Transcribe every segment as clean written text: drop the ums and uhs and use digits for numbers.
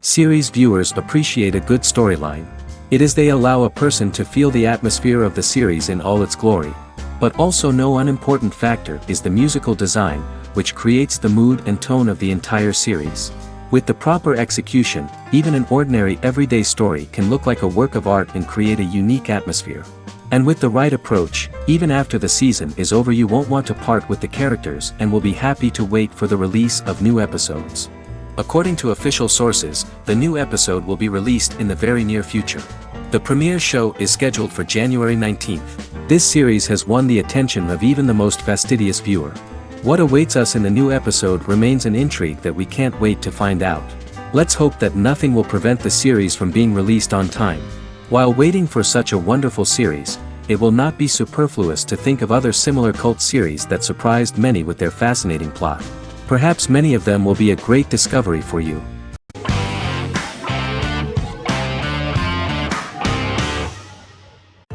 Series viewers appreciate a good storyline. It is they allow a person to feel the atmosphere of the series in all its glory. But also no unimportant factor is the musical design, which creates the mood and tone of the entire series. With the proper execution, even an ordinary everyday story can look like a work of art and create a unique atmosphere. And with the right approach, even after the season is over you won't want to part with the characters and will be happy to wait for the release of new episodes. According to official sources, the new episode will be released in the very near future. The premiere show is scheduled for January 19th. This series has won the attention of even the most fastidious viewer. What awaits us in the new episode remains an intrigue that we can't wait to find out. Let's hope that nothing will prevent the series from being released on time. While waiting for such a wonderful series, it will not be superfluous to think of other similar cult series that surprised many with their fascinating plot. Perhaps many of them will be a great discovery for you.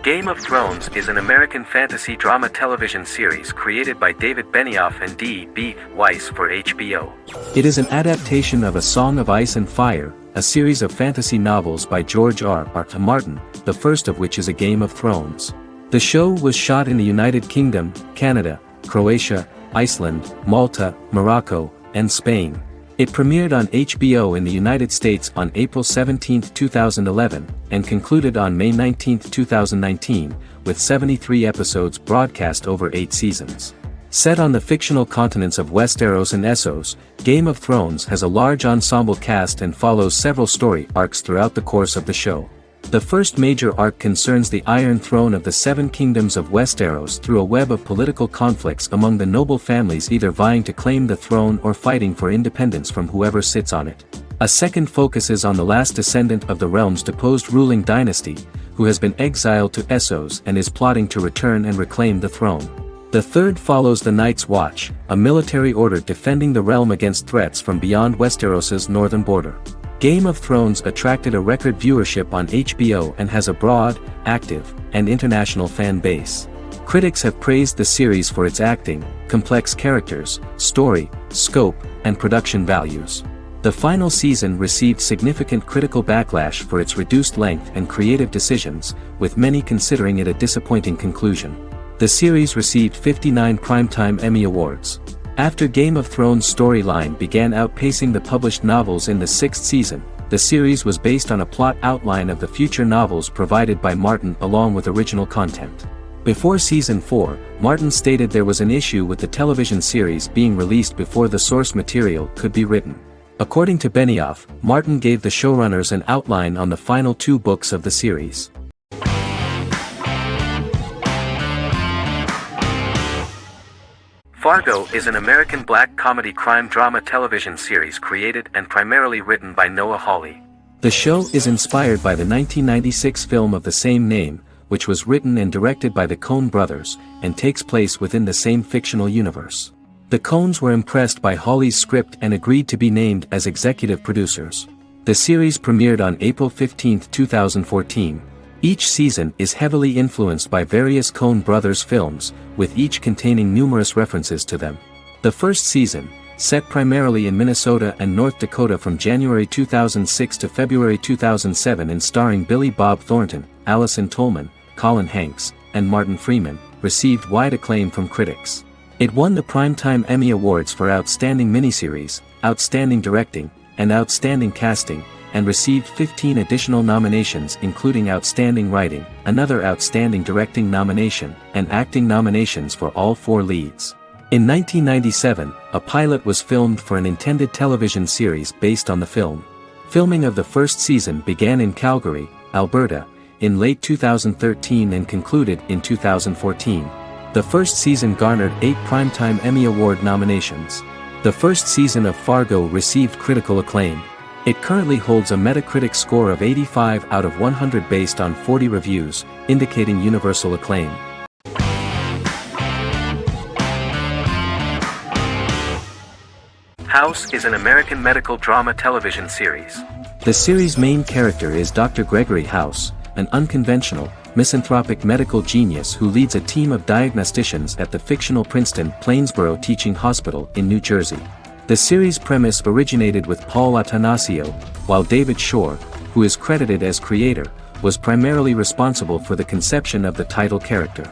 Game of Thrones is an American fantasy drama television series created by David Benioff and D.B. Weiss for HBO. It is an adaptation of A Song of Ice and Fire, a series of fantasy novels by George R.R. Martin, the first of which is A Game of Thrones. The show was shot in the United Kingdom, Canada, Croatia, Iceland, Malta, Morocco, and Spain. It premiered on HBO in the United States on April 17, 2011, and concluded on May 19, 2019, with 73 episodes broadcast over 8 seasons. Set on the fictional continents of Westeros and Essos, Game of Thrones has a large ensemble cast and follows several story arcs throughout the course of the show. The first major arc concerns the Iron Throne of the Seven Kingdoms of Westeros through a web of political conflicts among the noble families either vying to claim the throne or fighting for independence from whoever sits on it. A second focuses on the last descendant of the realm's deposed ruling dynasty, who has been exiled to Essos and is plotting to return and reclaim the throne. The third follows the Night's Watch, a military order defending the realm against threats from beyond Westeros's northern border. Game of Thrones attracted a record viewership on HBO and has a broad, active, and international fan base. Critics have praised the series for its acting, complex characters, story, scope, and production values. The final season received significant critical backlash for its reduced length and creative decisions, with many considering it a disappointing conclusion. The series received 59 Primetime Emmy Awards. After Game of Thrones' storyline began outpacing the published novels in the 6th season, the series was based on a plot outline of the future novels provided by Martin along with original content. Before Season 4, Martin stated there was an issue with the television series being released before the source material could be written. According to Benioff, Martin gave the showrunners an outline on the final 2 books of the series. Fargo is an American black comedy crime drama television series created and primarily written by Noah Hawley. The show is inspired by the 1996 film of the same name, which was written and directed by the Coen brothers, and takes place within the same fictional universe. The Coens were impressed by Hawley's script and agreed to be named as executive producers. The series premiered on April 15, 2014. Each season is heavily influenced by various Coen brothers films, with each containing numerous references to them. The first season, set primarily in Minnesota and North Dakota from January 2006 to February 2007 and starring Billy Bob Thornton, Allison Tolman, Colin Hanks, and Martin Freeman, received wide acclaim from critics. It won the Primetime Emmy Awards for Outstanding Miniseries, Outstanding Directing, and Outstanding Casting, and received 15 additional nominations including Outstanding Writing, another Outstanding Directing nomination, and acting nominations for all 4 leads. In 1997, a pilot was filmed for an intended television series based on the film. Filming of the first season began in Calgary, Alberta, in late 2013 and concluded in 2014. The first season garnered 8 Primetime Emmy Award nominations. The first season of Fargo received critical acclaim. It currently holds a Metacritic score of 85 out of 100 based on 40 reviews, indicating universal acclaim. House is an American medical drama television series. The series' main character is Dr. Gregory House, an unconventional, misanthropic medical genius who leads a team of diagnosticians at the fictional Princeton Plainsboro Teaching Hospital in New Jersey. The series' premise originated with Paul Attanasio, while David Shore, who is credited as creator, was primarily responsible for the conception of the title character.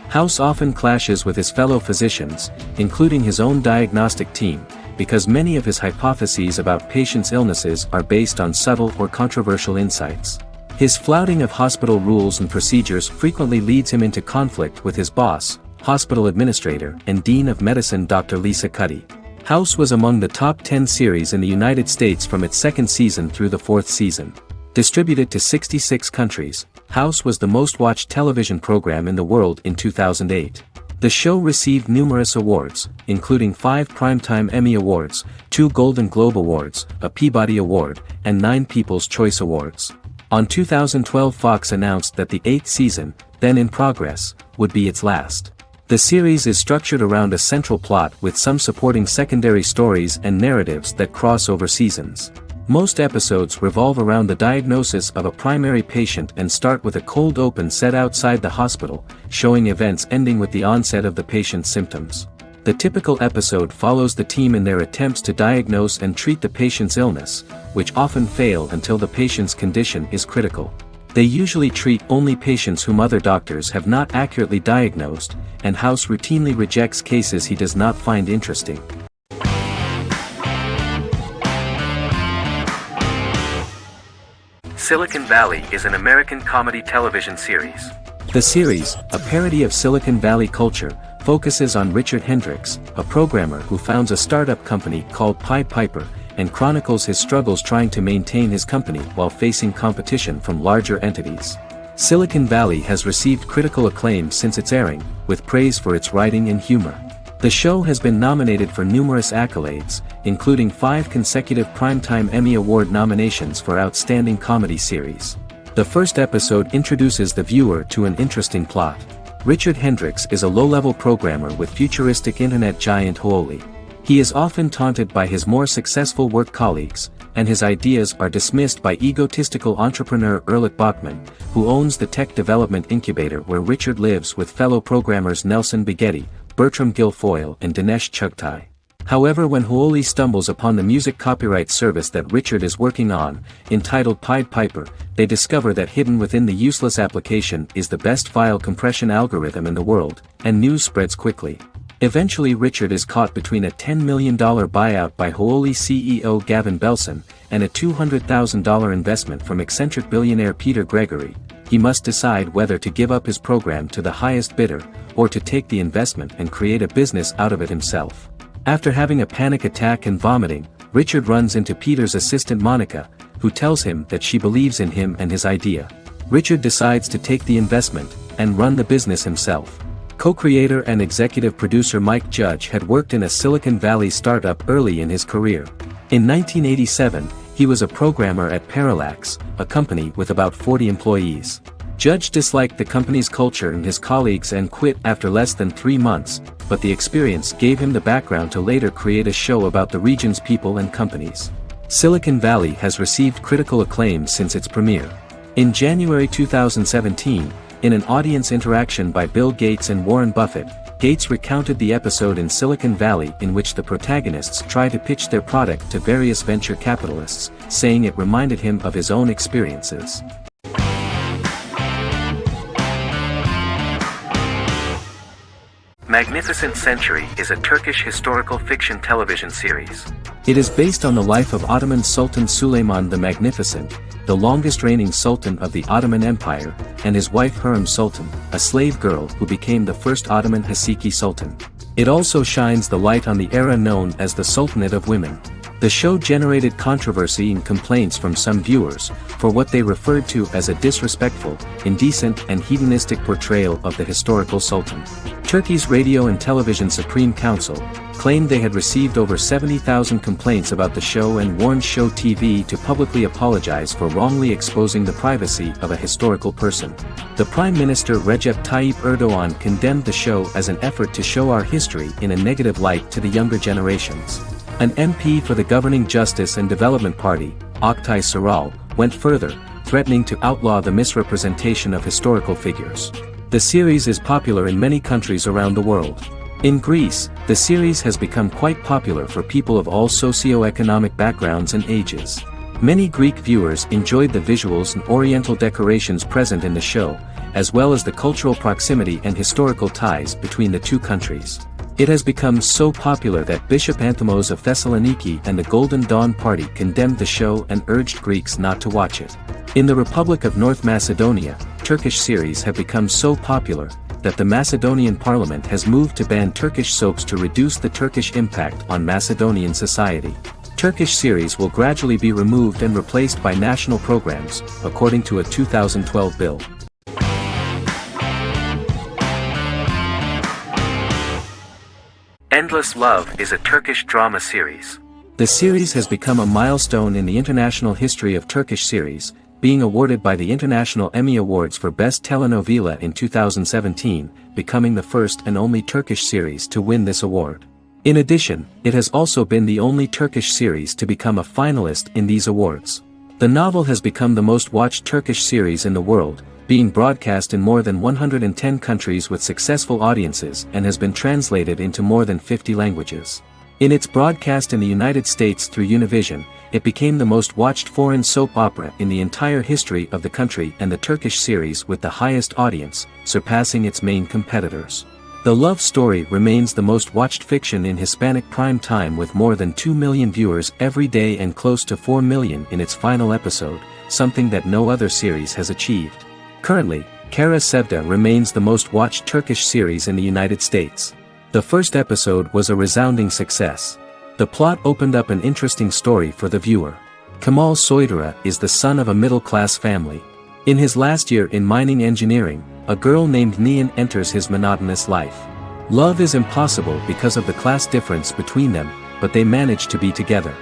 House often clashes with his fellow physicians, including his own diagnostic team, because many of his hypotheses about patients' illnesses are based on subtle or controversial insights. His flouting of hospital rules and procedures frequently leads him into conflict with his boss, hospital administrator and dean of medicine Dr. Lisa Cuddy. House was among the top 10 series in the United States from its second season through the fourth season. Distributed to 66 countries, House was the most-watched television program in the world in 2008. The show received numerous awards, including 5 Primetime Emmy Awards, 2 Golden Globe Awards, a Peabody Award, and 9 People's Choice Awards. On 2012, Fox announced that the 8th season, then in progress, would be its last. The series is structured around a central plot with some supporting secondary stories and narratives that cross over seasons. Most episodes revolve around the diagnosis of a primary patient and start with a cold open set outside the hospital, showing events ending with the onset of the patient's symptoms. The typical episode follows the team in their attempts to diagnose and treat the patient's illness, which often fail until the patient's condition is critical. They usually treat only patients whom other doctors have not accurately diagnosed, and House routinely rejects cases he does not find interesting. Silicon Valley is an American comedy television series. The series, a parody of Silicon Valley culture, focuses on Richard Hendricks, a programmer who founds a startup company called Pied Piper, and chronicles his struggles trying to maintain his company while facing competition from larger entities. Silicon Valley has received critical acclaim since its airing, with praise for its writing and humor. The show has been nominated for numerous accolades, including 5 consecutive Primetime Emmy Award nominations for Outstanding Comedy Series. The first episode introduces the viewer to an interesting plot. Richard Hendricks is a low-level programmer with futuristic internet giant Huawei. He is often taunted by his more successful work colleagues, and his ideas are dismissed by egotistical entrepreneur Erlich Bachman, who owns the tech development incubator where Richard lives with fellow programmers Nelson Bighetti, Bertram Guilfoyle and Dinesh Chugtai. However, when Huawei stumbles upon the music copyright service that Richard is working on, entitled Pied Piper, they discover that hidden within the useless application is the best file compression algorithm in the world, and news spreads quickly. Eventually Richard is caught between a $10 million buyout by Huawei CEO Gavin Belson, and a $200,000 investment from eccentric billionaire Peter Gregory. He must decide whether to give up his program to the highest bidder, or to take the investment and create a business out of it himself. After having a panic attack and vomiting, Richard runs into Peter's assistant Monica, who tells him that she believes in him and his idea. Richard decides to take the investment, and run the business himself. Co-creator and executive producer Mike Judge had worked in a Silicon Valley startup early in his career. In 1987, he was a programmer at Parallax, a company with about 40 employees. Judge disliked the company's culture and his colleagues and quit after less than 3 months, but the experience gave him the background to later create a show about the region's people and companies. Silicon Valley has received critical acclaim since its premiere. In January 2017, in an audience interaction by Bill Gates and Warren Buffett, Gates recounted the episode in Silicon Valley in which the protagonists try to pitch their product to various venture capitalists, saying it reminded him of his own experiences. Magnificent Century is a Turkish historical fiction television series. It is based on the life of Ottoman Sultan Süleyman the Magnificent, the longest-reigning sultan of the Ottoman Empire, and his wife Hürrem Sultan, a slave girl who became the first Ottoman Haseki Sultan. It also shines the light on the era known as the Sultanate of Women. The show generated controversy and complaints from some viewers, for what they referred to as a disrespectful, indecent and hedonistic portrayal of the historical sultan. Turkey's Radio and Television Supreme Council claimed they had received over 70,000 complaints about the show and warned Show TV to publicly apologize for wrongly exposing the privacy of a historical person. The Prime Minister Recep Tayyip Erdogan condemned the show as an effort to show our history in a negative light to the younger generations. An MP for the governing Justice and Development Party, Oktay Saral, went further, threatening to outlaw the misrepresentation of historical figures. The series is popular in many countries around the world. In Greece, the series has become quite popular for people of all socio-economic backgrounds and ages. Many Greek viewers enjoyed the visuals and oriental decorations present in the show, as well as the cultural proximity and historical ties between the two countries. It has become so popular that Bishop Anthemos of Thessaloniki and the Golden Dawn Party condemned the show and urged Greeks not to watch it. In the Republic of North Macedonia, Turkish series have become so popular that the Macedonian parliament has moved to ban Turkish soaps to reduce the Turkish impact on Macedonian society. Turkish series will gradually be removed and replaced by national programs, according to a 2012 bill. Endless Love is a Turkish drama series. The series has become a milestone in the international history of Turkish series, being awarded by the International Emmy Awards for Best Telenovela in 2017, becoming the first and only Turkish series to win this award. In addition, it has also been the only Turkish series to become a finalist in these awards. The novel has become the most watched Turkish series in the world, being broadcast in more than 110 countries with successful audiences and has been translated into more than 50 languages. In its broadcast in the United States through Univision, it became the most watched foreign soap opera in the entire history of the country and the Turkish series with the highest audience, surpassing its main competitors. The love story remains the most watched fiction in Hispanic prime time with more than 2 million viewers every day and close to 4 million in its final episode, something that no other series has achieved. Currently, Kara Sevda remains the most watched Turkish series in the United States. The first episode was a resounding success. The plot opened up an interesting story for the viewer. Kemal Soydura is the son of a middle-class family. In his last year in mining engineering, a girl named Nihan enters his monotonous life. Love is impossible because of the class difference between them, but they manage to be together.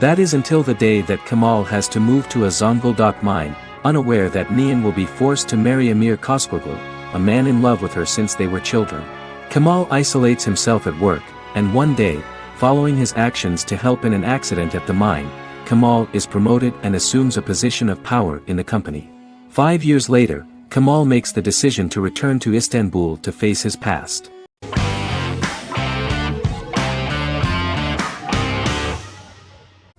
That is until the day that Kemal has to move to a Zonguldak mine, unaware that Nihan will be forced to marry Amir Koskoglu, a man in love with her since they were children. Kemal isolates himself at work, and one day, following his actions to help in an accident at the mine, Kemal is promoted and assumes a position of power in the company. 5 years later, Kemal makes the decision to return to Istanbul to face his past.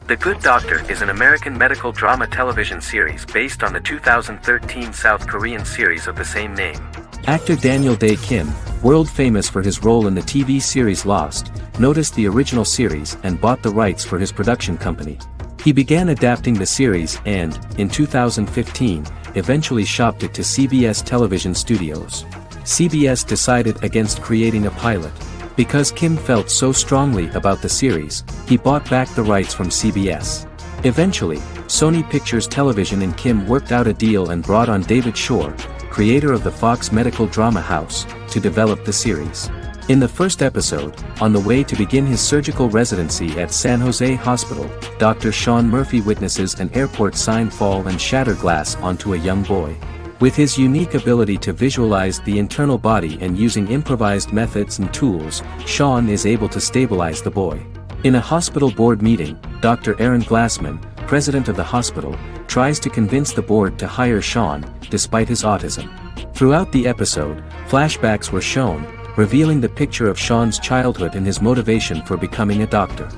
The Good Doctor is an American medical drama television series based on the 2013 South Korean series of the same name. Actor Daniel Dae Kim, world famous for his role in the TV series Lost, noticed the original series and bought the rights for his production company. He began adapting the series and, in 2015, eventually shopped it to CBS Television Studios. CBS decided against creating a pilot. Because Kim felt so strongly about the series, he bought back the rights from CBS. Eventually, Sony Pictures Television and Kim worked out a deal and brought on David Shore, creator of the Fox medical drama house, to develop the series. In the first episode, on the way to begin his surgical residency at San Jose Hospital, Dr. Sean Murphy witnesses an airport sign fall and shatter glass onto a young boy. With his unique ability to visualize the internal body and using improvised methods and tools, Sean is able to stabilize the boy. In a hospital board meeting, Dr. Aaron Glassman, president of the hospital, tries to convince the board to hire Sean, despite his autism. Throughout the episode, flashbacks were shown, revealing the picture of Sean's childhood and his motivation for becoming a doctor.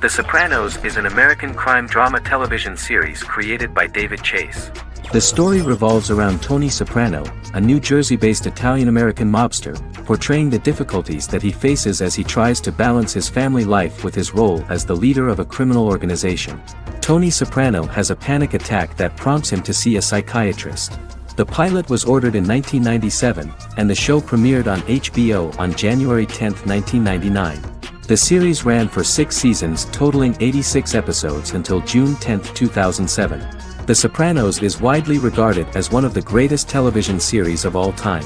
The Sopranos is an American crime drama television series created by David Chase. The story revolves around Tony Soprano, a New Jersey-based Italian-American mobster, portraying the difficulties that he faces as he tries to balance his family life with his role as the leader of a criminal organization. Tony Soprano has a panic attack that prompts him to see a psychiatrist. The pilot was ordered in 1997, and the show premiered on HBO on January 10, 1999. The series ran for 6 seasons totaling 86 episodes until June 10, 2007. The Sopranos is widely regarded as one of the greatest television series of all time.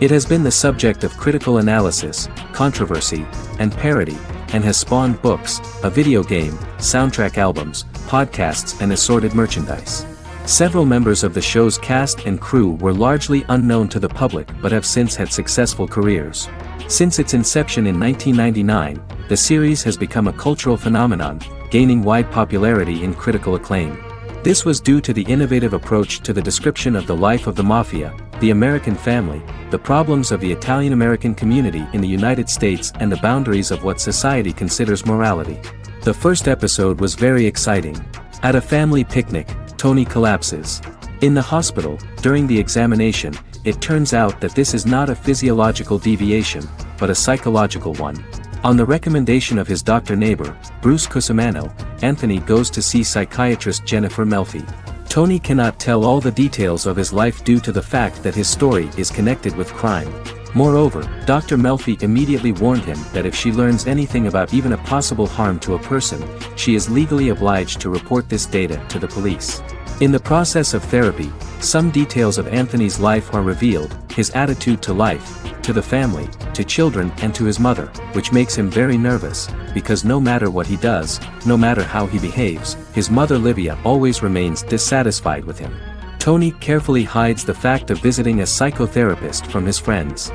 It has been the subject of critical analysis, controversy, and parody, and has spawned books, a video game, soundtrack albums, podcasts and assorted merchandise. Several members of the show's cast and crew were largely unknown to the public but have since had successful careers. Since its inception in 1999, the series has become a cultural phenomenon, gaining wide popularity and critical acclaim. This was due to the innovative approach to the description of the life of the mafia, the American family, the problems of the Italian-American community in the United States and the boundaries of what society considers morality. The first episode was very exciting. At a family picnic, Tony collapses. In the hospital, during the examination, it turns out that this is not a physiological deviation, but a psychological one. On the recommendation of his doctor neighbor, Bruce Cusimano, Anthony goes to see psychiatrist Jennifer Melfi. Tony cannot tell all the details of his life due to the fact that his story is connected with crime. Moreover, Dr. Melfi immediately warned him that if she learns anything about even a possible harm to a person, she is legally obliged to report this data to the police. In the process of therapy, some details of Anthony's life are revealed, his attitude to life, to the family, to children and to his mother, which makes him very nervous, because no matter what he does, no matter how he behaves, his mother Livia always remains dissatisfied with him. Tony carefully hides the fact of visiting a psychotherapist from his friends.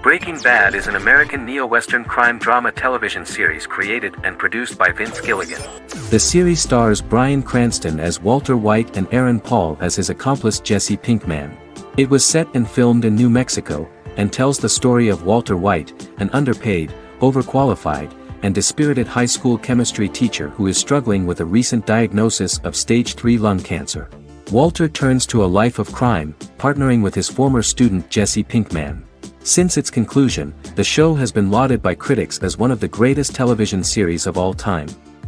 Breaking Bad is an American neo-Western crime drama television series created and produced by Vince Gilligan. The series stars Bryan Cranston as Walter White and Aaron Paul as his accomplice Jesse Pinkman. It was set and filmed in New Mexico, and tells the story of Walter White, an underpaid, overqualified, and dispirited high school chemistry teacher who is struggling with a recent diagnosis of stage 3 lung cancer. Walter turns to a life of crime, partnering with his former student Jesse Pinkman. Since its conclusion, the show has been lauded by critics as one of the greatest television series of all time.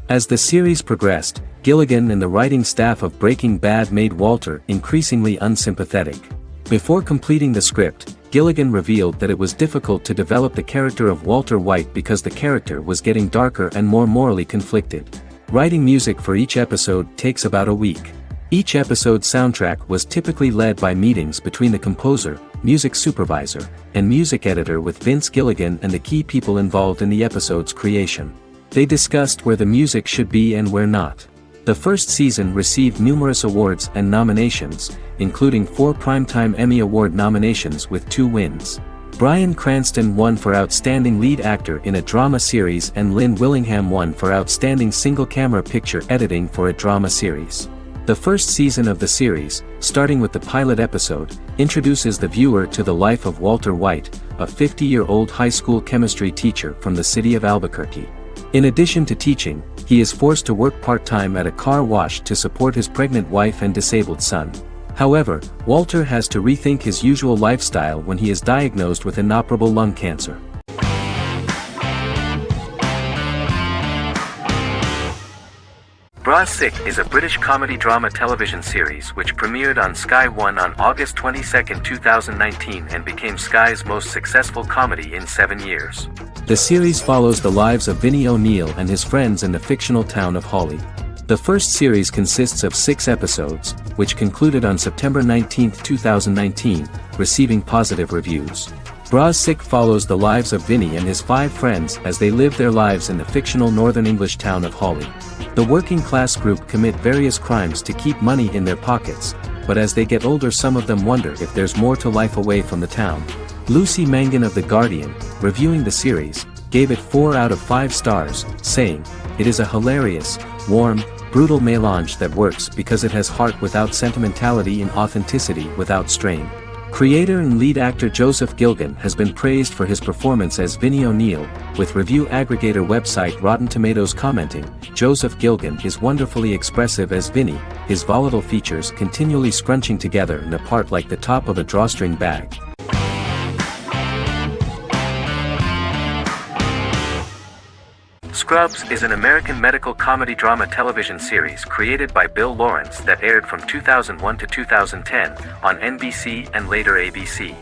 As the series progressed, Gilligan and the writing staff of Breaking Bad made Walter increasingly unsympathetic. Before completing the script, Gilligan revealed that it was difficult to develop the character of Walter White because the character was getting darker and more morally conflicted. Writing music for each episode takes about a week. Each episode's soundtrack was typically led by meetings between the composer, music supervisor, and music editor with Vince Gilligan and the key people involved in the episode's creation. They discussed where the music should be and where not. The first season received numerous awards and nominations, including 4 Primetime Emmy Award nominations with 2 wins. Bryan Cranston won for Outstanding Lead Actor in a Drama Series and Lynn Willingham won for Outstanding Single-Camera Picture Editing for a Drama Series. The first season of the series, starting with the pilot episode, introduces the viewer to the life of Walter White, a 50-year-old high school chemistry teacher from the city of Albuquerque. In addition to teaching, he is forced to work part-time at a car wash to support his pregnant wife and disabled son. However, Walter has to rethink his usual lifestyle when he is diagnosed with inoperable lung cancer. Bra Sick is a British comedy drama television series which premiered on Sky One on August 22, 2019 and became Sky's most successful comedy in 7 years. The series follows the lives of Vinnie O'Neill and his friends in the fictional town of Hawley. The first series consists of 6 episodes, which concluded on September 19, 2019, receiving positive reviews. Bra Sick follows the lives of Vinnie and his 5 friends as they live their lives in the fictional Northern English town of Hawley. The working class group commit various crimes to keep money in their pockets, but as they get older some of them wonder if there's more to life away from the town. Lucy Mangan of The Guardian, reviewing the series, gave it 4 out of 5 stars, saying, "It is a hilarious, warm, brutal melange that works because it has heart without sentimentality and authenticity without strain." Creator and lead actor Joseph Gilgan has been praised for his performance as Vinnie O'Neill, with review aggregator website Rotten Tomatoes commenting, "Joseph Gilgan is wonderfully expressive as Vinnie, his volatile features continually scrunching together and apart like the top of a drawstring bag." Scrubs is an American medical comedy drama television series created by Bill Lawrence that aired from 2001 to 2010 on NBC and later ABC.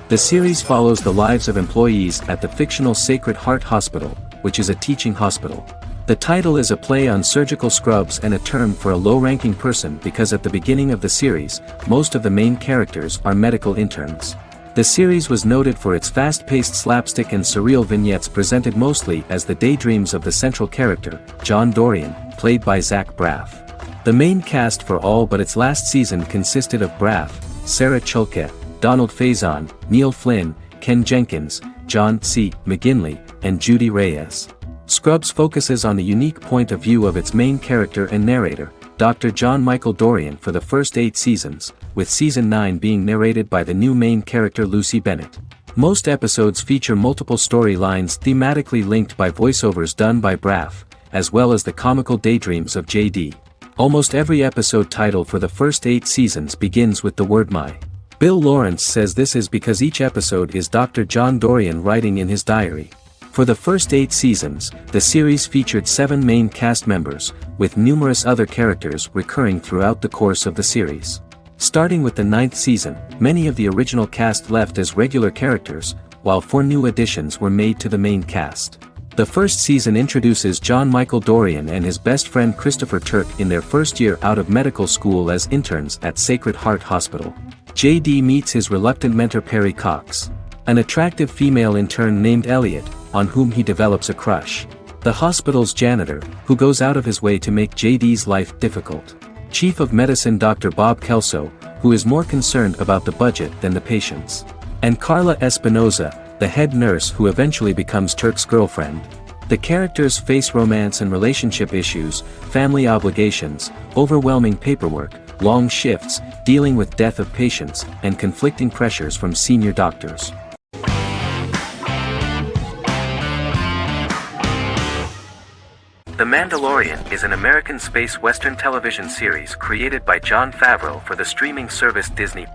The series follows the lives of employees at the fictional Sacred Heart Hospital, which is a teaching hospital. The title is a play on surgical scrubs and a term for a low-ranking person because at the beginning of the series, most of the main characters are medical interns. The series was noted for its fast-paced slapstick and surreal vignettes presented mostly as the daydreams of the central character, John Dorian, played by Zach Braff. The main cast for all but its last season consisted of Braff, Sarah Chulke, Donald Faison, Neil Flynn, Ken Jenkins, John C. McGinley, and Judy Reyes. Scrubs focuses on the unique point of view of its main character and narrator, Dr. John Michael Dorian for the first 8 seasons, with season 9 being narrated by the new main character Lucy Bennett. Most episodes feature multiple storylines thematically linked by voiceovers done by Braff, as well as the comical daydreams of JD. Almost every episode title for the first 8 seasons begins with the word my. Bill Lawrence says this is because each episode is Dr. John Dorian writing in his diary. For the first 8 seasons, the series featured 7 main cast members, with numerous other characters recurring throughout the course of the series. Starting with the 9th season, many of the original cast left as regular characters, while 4 new additions were made to the main cast. The first season introduces John Michael Dorian and his best friend Christopher Turk in their first year out of medical school as interns at Sacred Heart Hospital. JD meets his reluctant mentor Perry Cox, an attractive female intern named Elliot, on whom he develops a crush. The hospital's janitor, who goes out of his way to make JD's life difficult. Chief of Medicine Dr. Bob Kelso, who is more concerned about the budget than the patients. And Carla Espinoza, the head nurse who eventually becomes Turk's girlfriend. The characters face romance and relationship issues, family obligations, overwhelming paperwork, long shifts, dealing with death of patients, and conflicting pressures from senior doctors. The Mandalorian is an American space western television series created by Jon Favreau for the streaming service Disney+.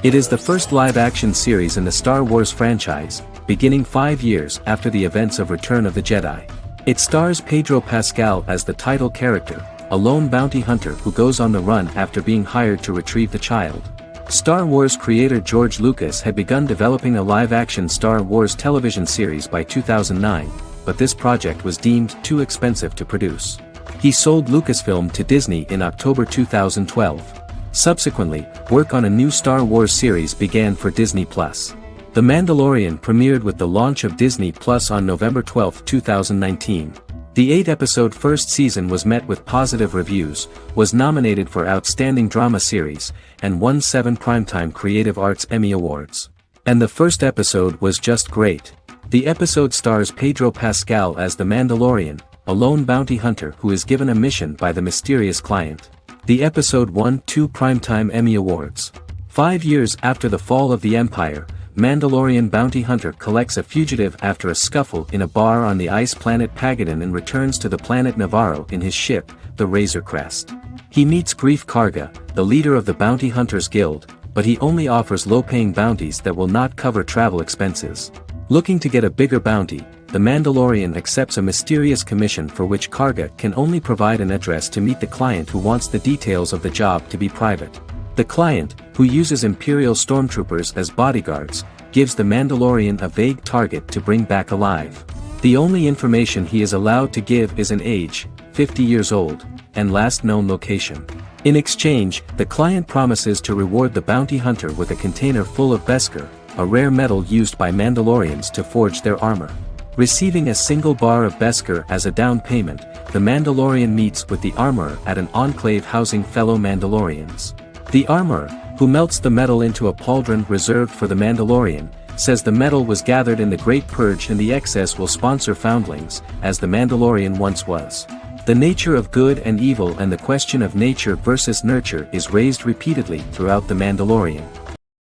It is the first live-action series in the Star Wars franchise, beginning 5 years after the events of Return of the Jedi. It stars Pedro Pascal as the title character, a lone bounty hunter who goes on the run after being hired to retrieve the child. Star Wars creator George Lucas had begun developing a live-action Star Wars television series by 2009, but this project was deemed too expensive to produce. He sold Lucasfilm to Disney in October 2012. Subsequently, work on a new Star Wars series began for Disney+. The Mandalorian premiered with the launch of Disney+ on November 12, 2019. The 8-episode first season was met with positive reviews, was nominated for Outstanding Drama Series, and won 7 Primetime Creative Arts Emmy Awards. And the first episode was just great. The episode stars Pedro Pascal as the Mandalorian, a lone bounty hunter who is given a mission by the mysterious client. The episode won 2 Primetime Emmy Awards. 5 years after the fall of the Empire, Mandalorian bounty hunter collects a fugitive after a scuffle in a bar on the ice planet Pagadan and returns to the planet Navarro in his ship, the Razor Crest. He meets Grief Karga, the leader of the Bounty Hunters Guild, but he only offers low-paying bounties that will not cover travel expenses. Looking to get a bigger bounty, the Mandalorian accepts a mysterious commission for which Karga can only provide an address to meet the client who wants the details of the job to be private. The client, who uses Imperial stormtroopers as bodyguards, gives the Mandalorian a vague target to bring back alive. The only information he is allowed to give is an age, 50 years old, and last known location. In exchange, the client promises to reward the bounty hunter with a container full of Beskar, a rare metal used by Mandalorians to forge their armor. Receiving a single bar of Beskar as a down payment, the Mandalorian meets with the armorer at an enclave housing fellow Mandalorians. The armorer, who melts the metal into a pauldron reserved for the Mandalorian, says the metal was gathered in the Great Purge and the excess will sponsor foundlings, as the Mandalorian once was. The nature of good and evil and the question of nature versus nurture is raised repeatedly throughout the Mandalorian.